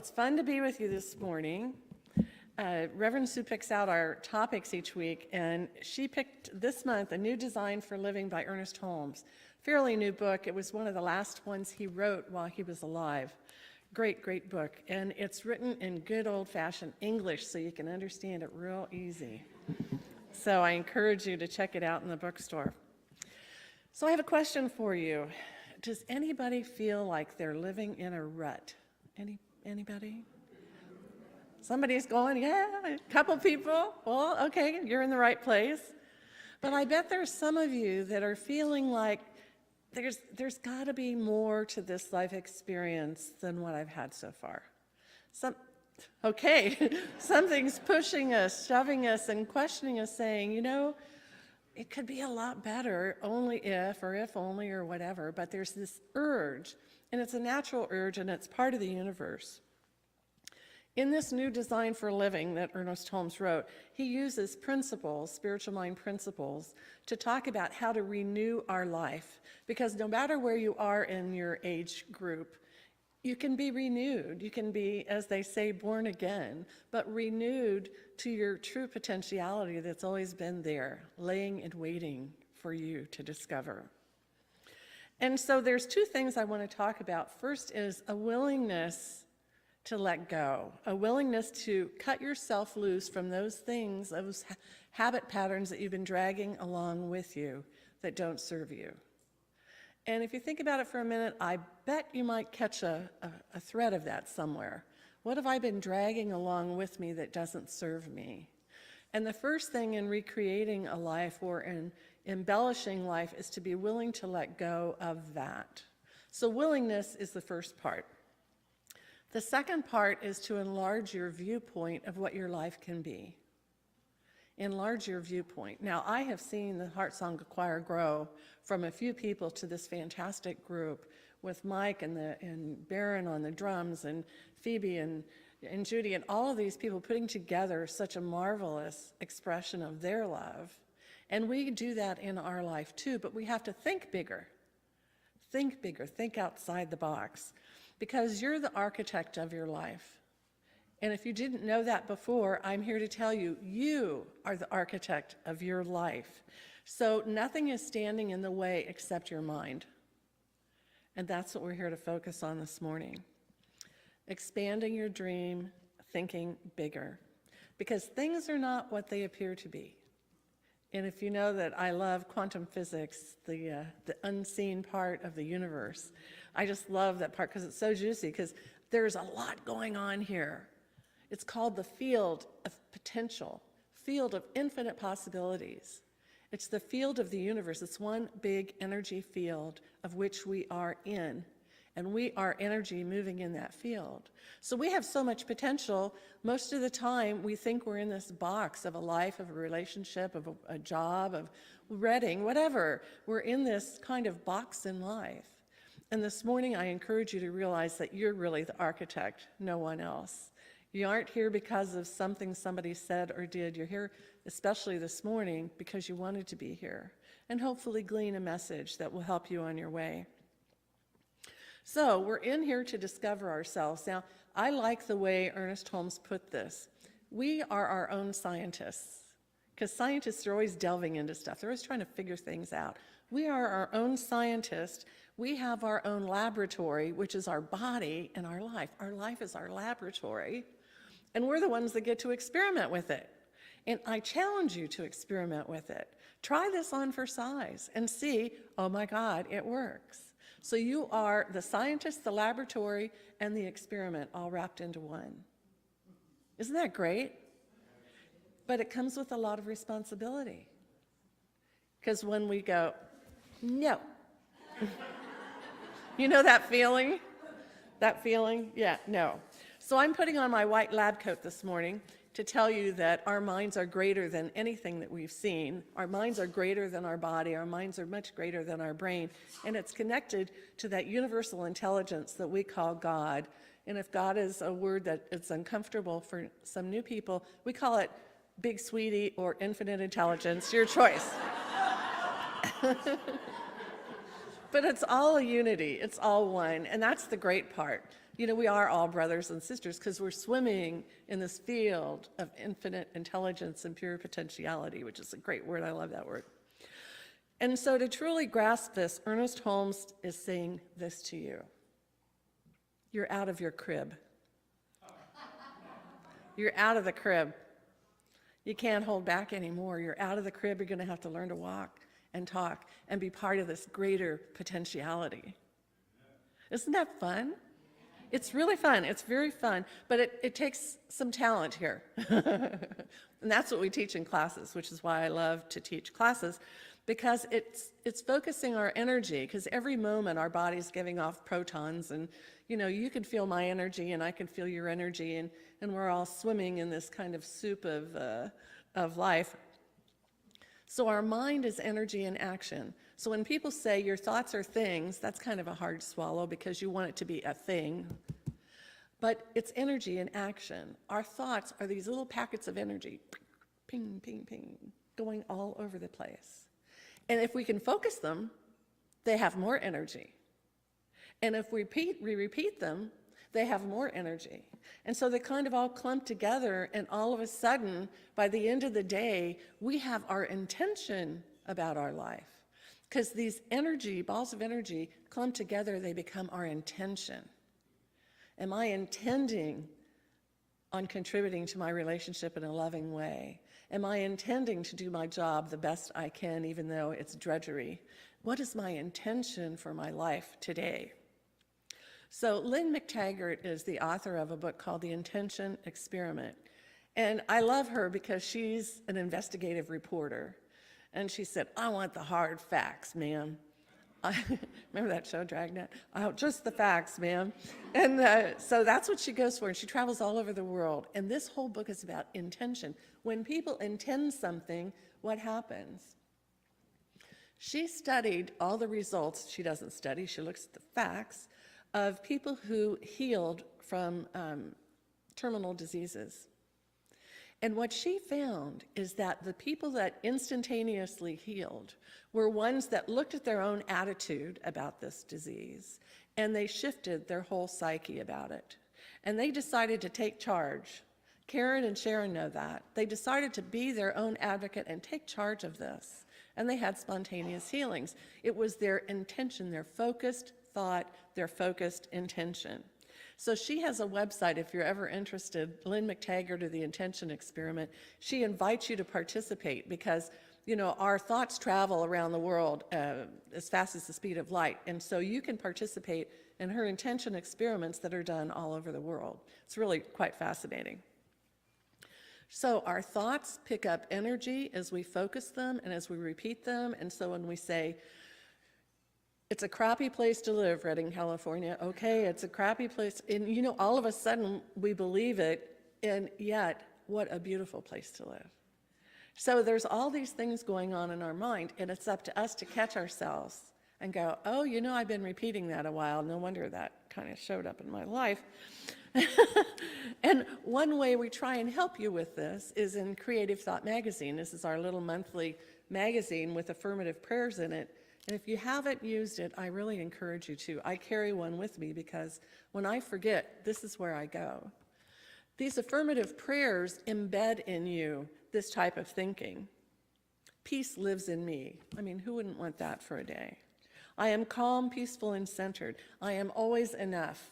it's fun to be with you this morning. Reverend Sue picks out our topics each week, and she picked this month A New Design for Living by Ernest Holmes. Fairly new book. It was one of the last ones he wrote while he was alive. Great, great book. And it's written in good old-fashioned English, so you can understand it real easy. So I encourage you to check it out in the bookstore. So I have a question for you. Does anybody feel like they're living in a rut? Anybody? Somebody's going, yeah, a couple people. Well, okay, you're in the right place. But I bet there's some of you that are feeling like there's got to be more to this life experience than what I've had so far. Something's pushing us, shoving us, and questioning us, saying, it could be a lot better only if only or whatever, but there's this urge, and it's a natural urge, and it's part of the universe. In this New Design for Living that Ernest Holmes wrote, he uses principles, spiritual mind principles, to talk about how to renew our life. Because no matter where you are in your age group, you can be renewed. You can be, as they say, born again, but renewed to your true potentiality that's always been there, laying and waiting for you to discover. And so there's two things I want to talk about. First is a willingness to let go, a willingness to cut yourself loose from those things, those habit patterns that you've been dragging along with you that don't serve you. And if you think about it for a minute, I bet you might catch a thread of that somewhere. What have I been dragging along with me that doesn't serve me? And the first thing in recreating a life or in embellishing life is to be willing to let go of that. So willingness is the first part. The second part is to enlarge your viewpoint of what your life can be. Enlarge your viewpoint. Now, I have seen the Heart Song Choir grow from a few people to this fantastic group with Mike and Baron on the drums and Phoebe and Judy and all of these people putting together such a marvelous expression of their love. And we do that in our life too, but we have to think bigger. Think bigger, think outside the box. Because you're the architect of your life. And if you didn't know that before, I'm here to tell you, you are the architect of your life. So nothing is standing in the way except your mind. And that's what we're here to focus on this morning. Expanding your dream, thinking bigger. Because things are not what they appear to be. And if you know that I love quantum physics, the unseen part of the universe, I just love that part because it's so juicy, because there's a lot going on here. It's called the field of potential, field of infinite possibilities. It's the field of the universe. It's one big energy field of which we are in, and we are energy moving in that field. So we have so much potential. Most of the time, we think we're in this box of a life, of a relationship, of a job, of reading, whatever. We're in this kind of box in life. And this morning, I encourage you to realize that you're really the architect, no one else. You aren't here because of something somebody said or did. You're here, especially this morning, because you wanted to be here, and hopefully glean a message that will help you on your way. So we're in here to discover ourselves. Now, I like the way Ernest Holmes put this. We are our own scientists, because scientists are always delving into stuff. They're always trying to figure things out. We are our own scientists. We have our own laboratory, which is our body and our life. Our life is our laboratory, and we're the ones that get to experiment with it. And I challenge you to experiment with it. Try this on for size and see, oh my God, it works. So you are the scientist, the laboratory, and the experiment all wrapped into one. Isn't that great? But it comes with a lot of responsibility. Because when we go, no. You know that feeling? That feeling? Yeah, no. So I'm putting on my white lab coat this morning to tell you that our minds are greater than anything that we've seen. Our minds are greater than our body. Our minds are much greater than our brain. And it's connected to that universal intelligence that we call God. And if God is a word that it's uncomfortable for some new people, we call it Big Sweetie or Infinite Intelligence, your choice. But it's all a unity. It's all one. And that's the great part. we are all brothers and sisters because we're swimming in this field of infinite intelligence and pure potentiality, which is a great word. I love that word. And so to truly grasp this, Ernest Holmes is saying this to you. You're out of your crib. You're out of the crib. You can't hold back anymore. You're out of the crib. You're going to have to learn to walk and talk and be part of this greater potentiality. Isn't that fun? It's really fun. It's very fun, but it takes some talent here. And that's what we teach in classes, which is why I love to teach classes, because it's focusing our energy, because every moment our body's giving off protons, and you can feel my energy and I can feel your energy, and we're all swimming in this kind of soup of life. So our mind is energy in action. So when people say your thoughts are things, that's kind of a hard swallow because you want it to be a thing. But it's energy in action. Our thoughts are these little packets of energy, ping, ping, ping, going all over the place. And if we can focus them, they have more energy. And if we repeat them, they have more energy. And so they kind of all clump together, and all of a sudden, by the end of the day, we have our intention about our life. Because these balls of energy clump together, they become our intention. Am I intending on contributing to my relationship in a loving way? Am I intending to do my job the best I can, even though it's drudgery? What is my intention for my life today? So Lynn McTaggart is the author of a book called The Intention Experiment. And I love her because she's an investigative reporter. And she said, I want the hard facts, ma'am. Remember that show, Dragnet? Just the facts, ma'am. And so that's what she goes for. And she travels all over the world. And this whole book is about intention. When people intend something, what happens? She studied all the results. She doesn't study, she looks at the facts of people who healed from terminal diseases. And what she found is that the people that instantaneously healed were ones that looked at their own attitude about this disease, and they shifted their whole psyche about it. And they decided to take charge. Karen and Sharon know that. They decided to be their own advocate and take charge of this. And they had spontaneous healings. It was their intention, their focused thought, their focused intention. So she has a website, if you're ever interested, Lynn McTaggart of The Intention Experiment. She invites you to participate because, our thoughts travel around the world as fast as the speed of light. And so you can participate in her intention experiments that are done all over the world. It's really quite fascinating. So our thoughts pick up energy as we focus them and as we repeat them. And so when we say, it's a crappy place to live, Redding, California. Okay, it's a crappy place. And all of a sudden we believe it, and yet, what a beautiful place to live. So there's all these things going on in our mind, and it's up to us to catch ourselves and go, oh, I've been repeating that a while. No wonder that kind of showed up in my life. And one way we try and help you with this is in Creative Thought Magazine. This is our little monthly magazine with affirmative prayers in it. And if you haven't used it, I really encourage you to. I carry one with me because when I forget, this is where I go. These affirmative prayers embed in you this type of thinking. Peace lives in me. I mean, who wouldn't want that for a day? I am calm, peaceful, and centered. I am always enough.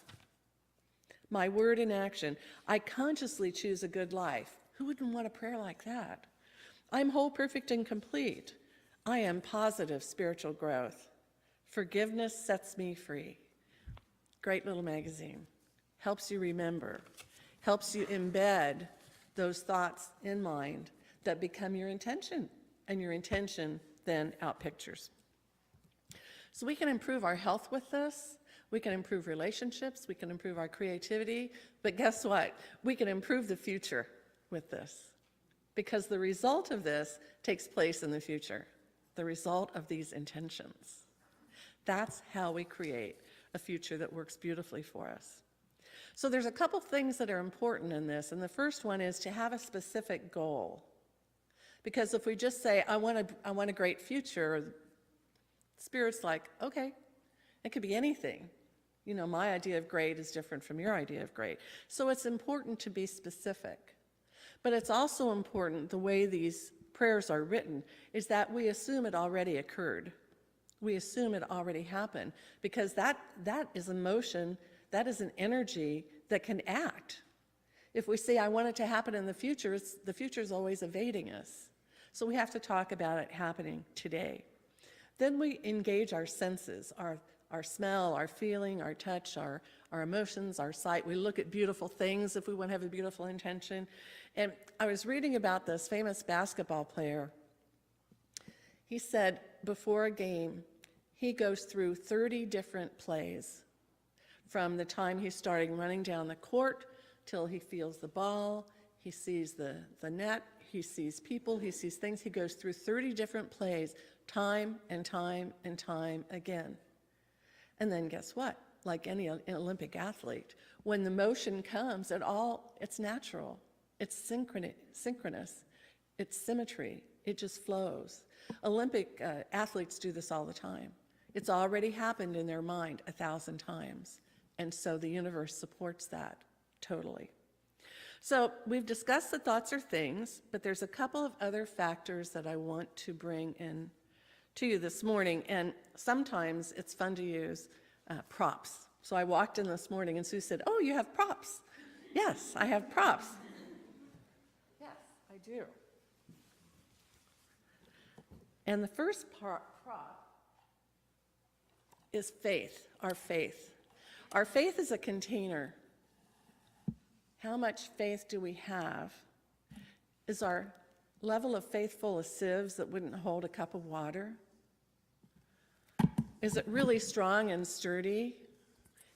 My word in action. I consciously choose a good life. Who wouldn't want a prayer like that? I'm whole, perfect, and complete. I am positive spiritual growth. Forgiveness sets me free. Great little magazine. Helps you remember. Helps you embed those thoughts in mind that become your intention. And your intention then outpictures. So we can improve our health with this. We can improve relationships. We can improve our creativity. But guess what? We can improve the future with this. Because the result of this takes place in the future. The result of these intentions. That's how we create a future that works beautifully for us. So there's a couple things that are important in this, and the first one is to have a specific goal. Because if we just say, I want a great future, Spirit's like, okay, it could be anything. You know, my idea of great is different from your idea of great. So it's important to be specific. But it's also important, the way these prayers are written, is that we assume it already occurred. We assume it already happened, because that is emotion, that is an energy that can act. If we say, I want it to happen in the future is always evading us. So we have to talk about it happening today. Then we engage our senses, our smell, our feeling, our touch, our emotions, our sight. We look at beautiful things if we want to have a beautiful intention. And I was reading about this famous basketball player. He said before a game, he goes through 30 different plays from the time he's starting running down the court till he feels the ball, he sees the net, he sees people, he sees things. He goes through 30 different plays time and time and time again. And then guess what? Like any Olympic athlete, when the motion comes, it's natural. It's synchronous. It's symmetry. It just flows. Olympic athletes do this all the time. It's already happened in their mind 1,000 times. And so the universe supports that totally. So we've discussed the thoughts are things, but there's a couple of other factors that I want to bring in to you this morning. And sometimes it's fun to use props. So I walked in this morning and Sue said, oh, you have props. Yes, I have props. Yes, I do. And the first prop is faith, our faith. Our faith is a container. How much faith do we have? Is our level of faith full of sieves that wouldn't hold a cup of water? Is it really strong and sturdy?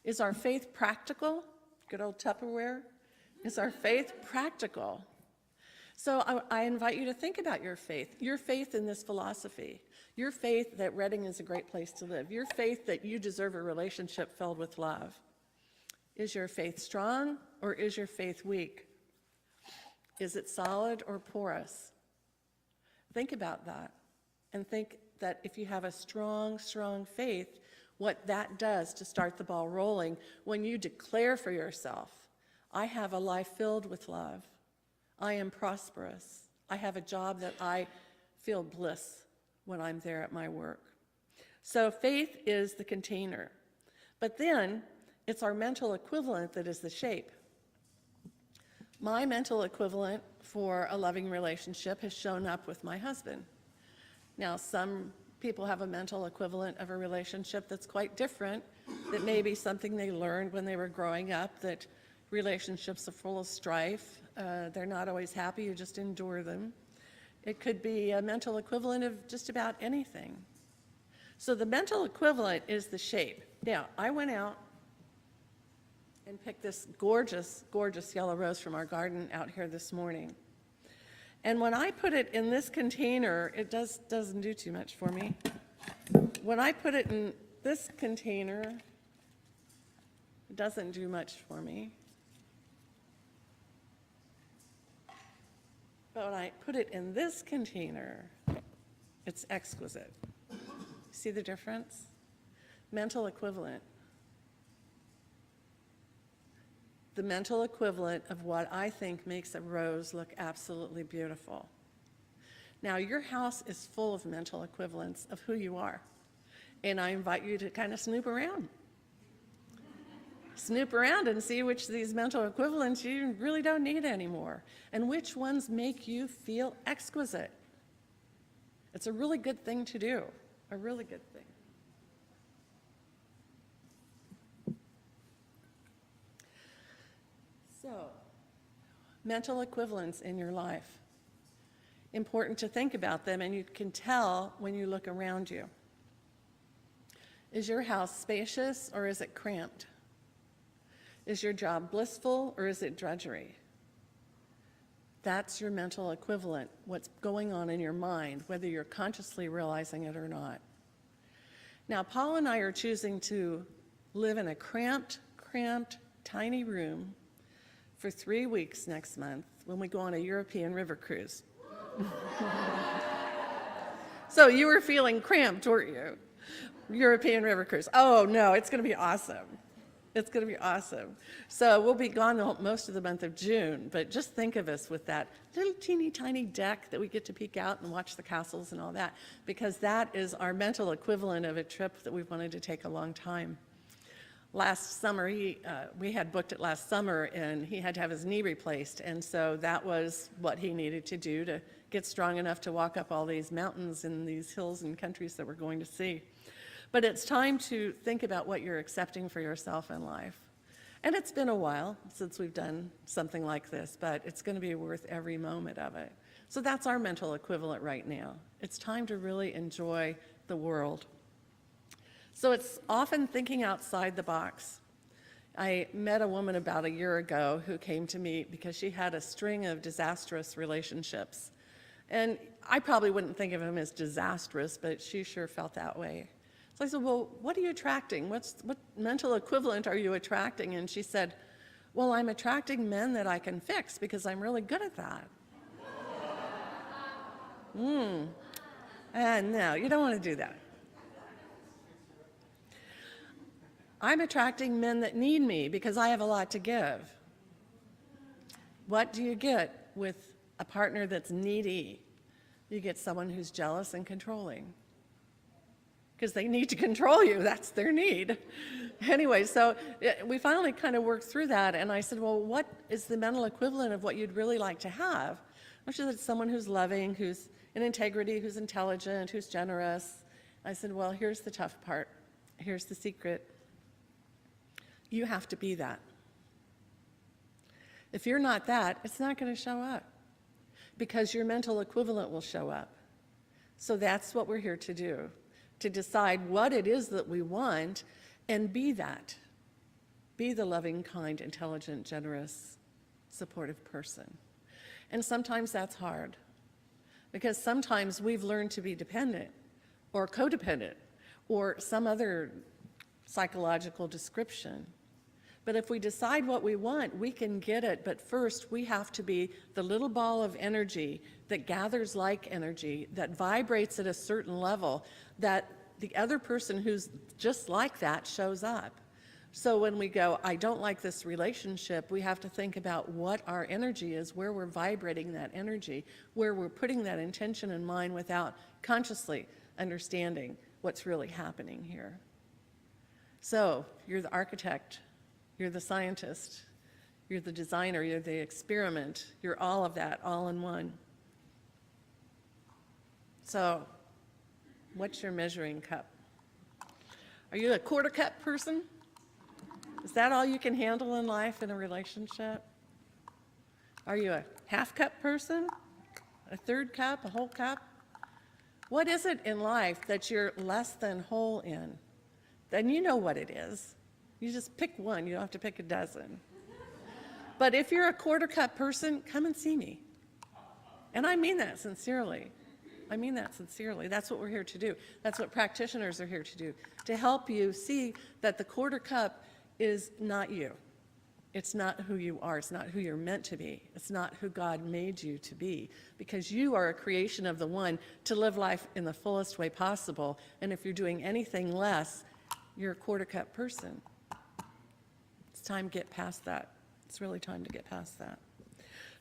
Is our faith practical? Good old Tupperware. Is our faith practical? So I invite you to think about your faith in this philosophy, your faith that Reading is a great place to live, your faith that you deserve a relationship filled with love. Is your faith strong or is your faith weak? Is it solid or porous? Think about that, and think that if you have a strong, strong faith, what that does to start the ball rolling when you declare for yourself, I have a life filled with love. I am prosperous. I have a job that I feel bliss when I'm there at my work. So faith is the container. But then it's our mental equivalent that is the shape. My mental equivalent for a loving relationship has shown up with my husband. Now, some people have a mental equivalent of a relationship that's quite different, that may be something they learned when they were growing up, that relationships are full of strife. They're not always happy, you just endure them. It could be a mental equivalent of just about anything. So the mental equivalent is the shape. Now, I went out and picked this gorgeous, gorgeous yellow rose from our garden out here this morning. And when I put it in this container, it doesn't do too much for me. When I put it in this container, it doesn't do much for me. But when I put it in this container, it's exquisite. See the difference? Mental equivalent. The mental equivalent of what I think makes a rose look absolutely beautiful. Now, your house is full of mental equivalents of who you are. And I invite you to kind of snoop around. Snoop around and see which of these mental equivalents you really don't need anymore, and which ones make you feel exquisite. It's a really good thing to do, a really good thing. So, mental equivalents in your life. Important to think about them, and you can tell when you look around you. Is your house spacious or is it cramped? Is your job blissful or is it drudgery? That's your mental equivalent, what's going on in your mind, whether you're consciously realizing it or not. Now, Paul and I are choosing to live in a cramped, tiny room for 3 weeks next month when we go on a European river cruise. So you were feeling cramped, weren't you? European river cruise. Oh no, it's going to be awesome. It's going to be awesome. So we'll be gone most of the month of June, but just think of us with that little teeny tiny deck that we get to peek out and watch the castles and all that, because that is our mental equivalent of a trip that we've wanted to take a long time. Last summer, we had booked it last summer, and he had to have his knee replaced, and so that was what he needed to do to get strong enough to walk up all these mountains and these hills and countries that we're going to see. But it's time to think about what you're accepting for yourself in life. And it's been a while since we've done something like this, but it's going to be worth every moment of it. So that's our mental equivalent right now. It's time to really enjoy the world. So it's often thinking outside the box. I met a woman about a year ago who came to me because she had a string of disastrous relationships. And I probably wouldn't think of them as disastrous, but she sure felt that way. So I said, well, what are you attracting? What mental equivalent are you attracting? And she said, well, I'm attracting men that I can fix because I'm really good at that. And no, you don't want to do that. I'm attracting men that need me because I have a lot to give. What do you get with a partner that's needy? You get someone who's jealous and controlling, because they need to control you. That's their need. Anyway, so we finally kind of worked through that, and I said, well, what is the mental equivalent of what you'd really like to have? Well, she said, someone who's loving, who's in integrity, who's intelligent, who's generous. I said, well, here's the tough part. Here's the secret. You have to be that. If you're not that, it's not going to show up, because your mental equivalent will show up. So that's what we're here to do, to decide what it is that we want and be that. Be the loving, kind, intelligent, generous, supportive person. And sometimes that's hard, because sometimes we've learned to be dependent or codependent or some other psychological description. But if we decide what we want, we can get it. But first, we have to be the little ball of energy that gathers like energy, that vibrates at a certain level, that the other person who's just like that shows up. So when we go, I don't like this relationship, we have to think about what our energy is, where we're vibrating that energy, where we're putting that intention in mind without consciously understanding what's really happening here. So you're the architect. You're the scientist, you're the designer, you're the experiment, you're all of that, all in one. So, what's your measuring cup? Are you a quarter cup person? Is that all you can handle in life in a relationship? Are you a half cup person? A third cup? A whole cup? What is it in life that you're less than whole in? Then you know what it is. You just pick one, you don't have to pick a dozen. But if you're a quarter cup person, come and see me. And I mean that sincerely. I mean that sincerely. That's what we're here to do. That's what practitioners are here to do, to help you see that the quarter cup is not you. It's not who you are. It's not who you're meant to be. It's not who God made you to be, because you are a creation of the one to live life in the fullest way possible. And if you're doing anything less, you're a quarter cup person. It's time to get past that. It's really time to get past that.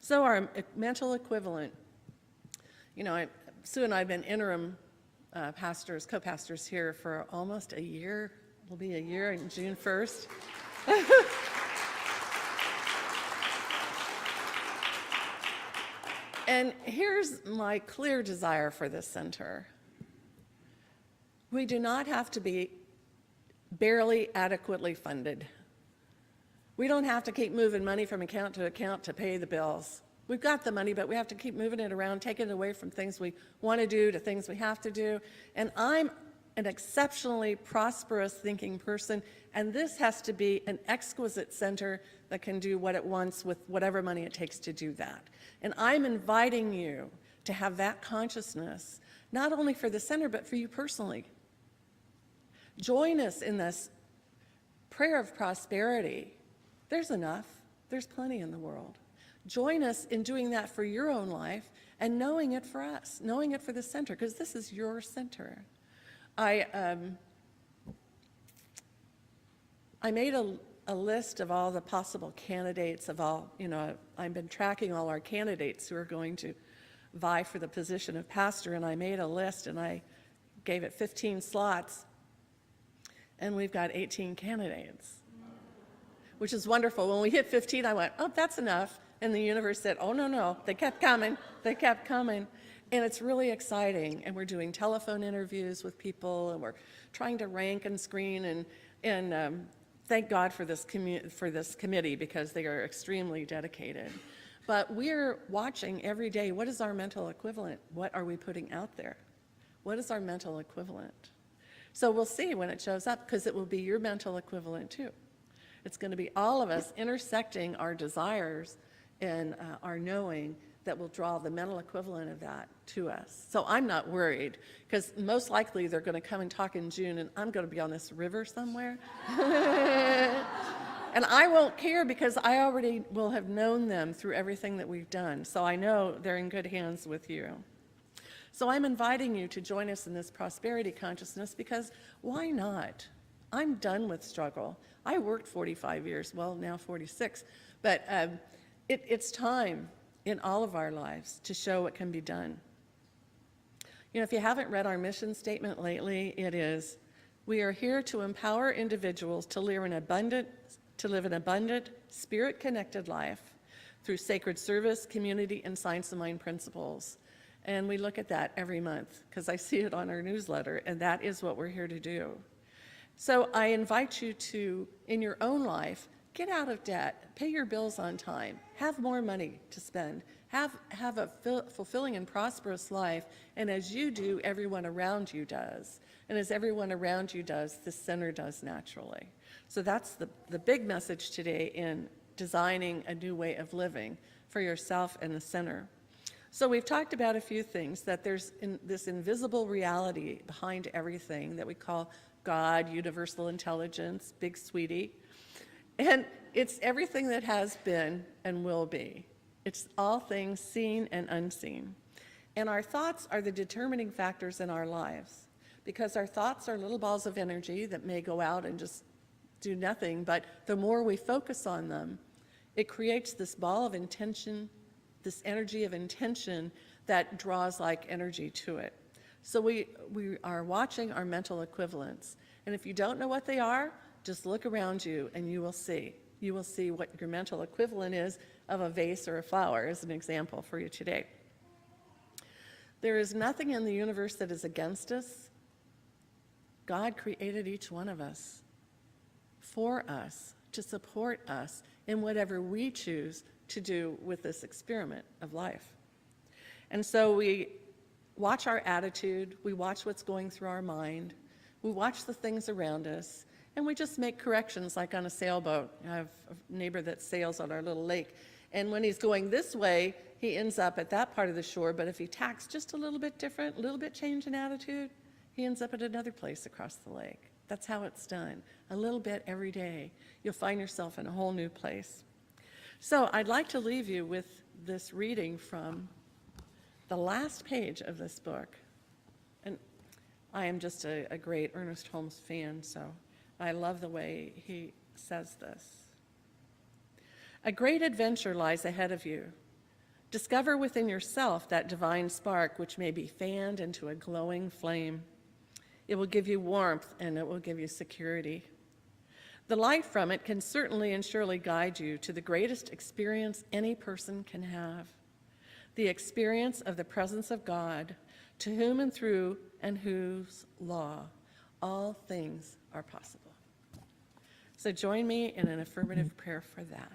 So our mental equivalent, you know, Sue and I have been interim pastors, co-pastors here for almost a year. It'll be a year on June 1st. And here's my clear desire for this center. We do not have to be barely adequately funded. We don't have to keep moving money from account to pay the bills. We've got the money, but we have to keep moving it around, taking it away from things we want to do to things we have to do. And I'm an exceptionally prosperous thinking person, and this has to be an exquisite center that can do what it wants with whatever money it takes to do that. And I'm inviting you to have that consciousness, not only for the center, but for you personally. Join us in this prayer of prosperity. There's enough. There's plenty in the world. Join us in doing that for your own life and knowing it for us, knowing it for the center, because this is your center. I made a a list of all the possible candidates of all, I've been tracking all our candidates who are going to vie for the position of pastor, and I made a list and I gave it 15 slots, and we've got 18 candidates, which is wonderful. When we hit 15, I went, oh, that's enough. And the universe said, oh, no. They kept coming. They kept coming. And it's really exciting. And we're doing telephone interviews with people, and we're trying to rank and screen. And thank God for this committee, because they are extremely dedicated. But we're watching every day, what is our mental equivalent? What are we putting out there? What is our mental equivalent? So we'll see when it shows up, because it will be your mental equivalent too. It's going to be all of us intersecting our desires and our knowing that will draw the mental equivalent of that to us. So I'm not worried, because most likely they're going to come and talk in June, and I'm going to be on this river somewhere. And I won't care, because I already will have known them through everything that we've done. So I know they're in good hands with you. So I'm inviting you to join us in this prosperity consciousness, because why not? I'm done with struggle. I worked 45 years, well, now 46, but it's time in all of our lives to show what can be done. If you haven't read our mission statement lately, it is, we are here to empower individuals to live an abundant, spirit-connected life through sacred service, community, and science of mind principles. And we look at that every month, because I see it on our newsletter, and that is what we're here to do. So I invite you to, in your own life, get out of debt, pay your bills on time, have more money to spend, have a fulfilling and prosperous life, and as you do, everyone around you does. And as everyone around you does, the center does naturally. So that's the big message today in designing a new way of living for yourself and the center. So we've talked about a few things, that there's this invisible reality behind everything that we call God, universal intelligence, big sweetie. And it's everything that has been and will be. It's all things seen and unseen. And our thoughts are the determining factors in our lives, because our thoughts are little balls of energy that may go out and just do nothing, but the more we focus on them, it creates this ball of intention, this energy of intention that draws like energy to it. So we are watching our mental equivalents. And if you don't know what they are, just look around you and you will see. You will see what your mental equivalent is of a vase or a flower, as an example for you today. There is nothing in the universe that is against us. God created each one of us for us, to support us in whatever we choose to do with this experiment of life. And so we watch our attitude, we watch what's going through our mind, we watch the things around us, and we just make corrections, like on a sailboat. I have a neighbor that sails on our little lake, and when he's going this way, he ends up at that part of the shore, but if he tacks just a little bit different, a little bit change in attitude, he ends up at another place across the lake. That's how it's done. A little bit every day, you'll find yourself in a whole new place. So I'd like to leave you with this reading from the last page of this book. And I am just a great Ernest Holmes fan, so I love the way he says this. A great adventure lies ahead of you. Discover within yourself that divine spark which may be fanned into a glowing flame. It will give you warmth and it will give you security. The light from it can certainly and surely guide you to the greatest experience any person can have, the experience of the presence of God, to whom and through and whose law all things are possible. So join me in an affirmative prayer for that.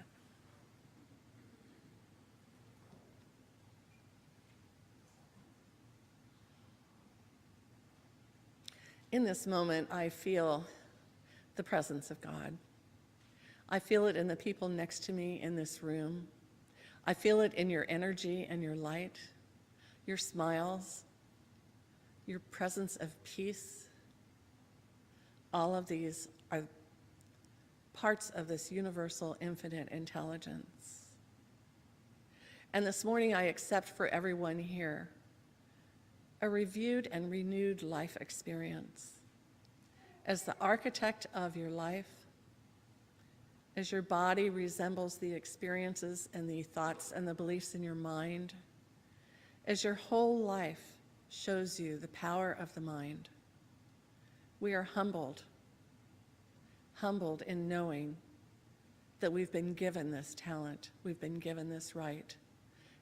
In this moment, I feel the presence of God. I feel it in the people next to me in this room. I feel it in your energy and your light, your smiles, your presence of peace. All of these are parts of this universal infinite intelligence. And this morning I accept for everyone here a reviewed and renewed life experience. As the architect of your life, as your body resembles the experiences and the thoughts and the beliefs in your mind, as your whole life shows you the power of the mind, we are humbled in knowing that we've been given this talent, we've been given this right,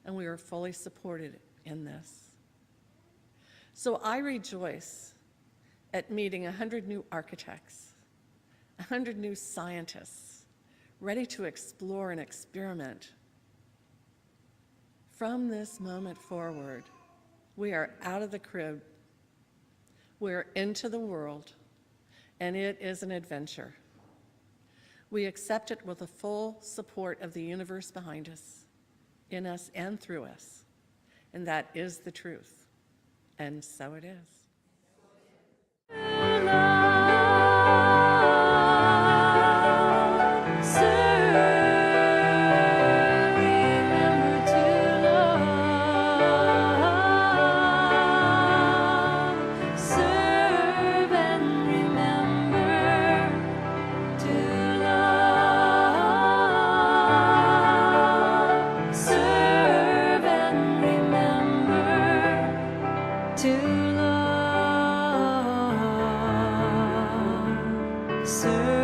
and we are fully supported in this. So I rejoice at meeting 100 new architects, 100 new scientists, ready to explore and experiment. From this moment forward, we are out of the crib, we're into the world, and it is an adventure. We accept it with the full support of the universe behind us, in us and through us, and that is the truth, and so it is. To love, serve.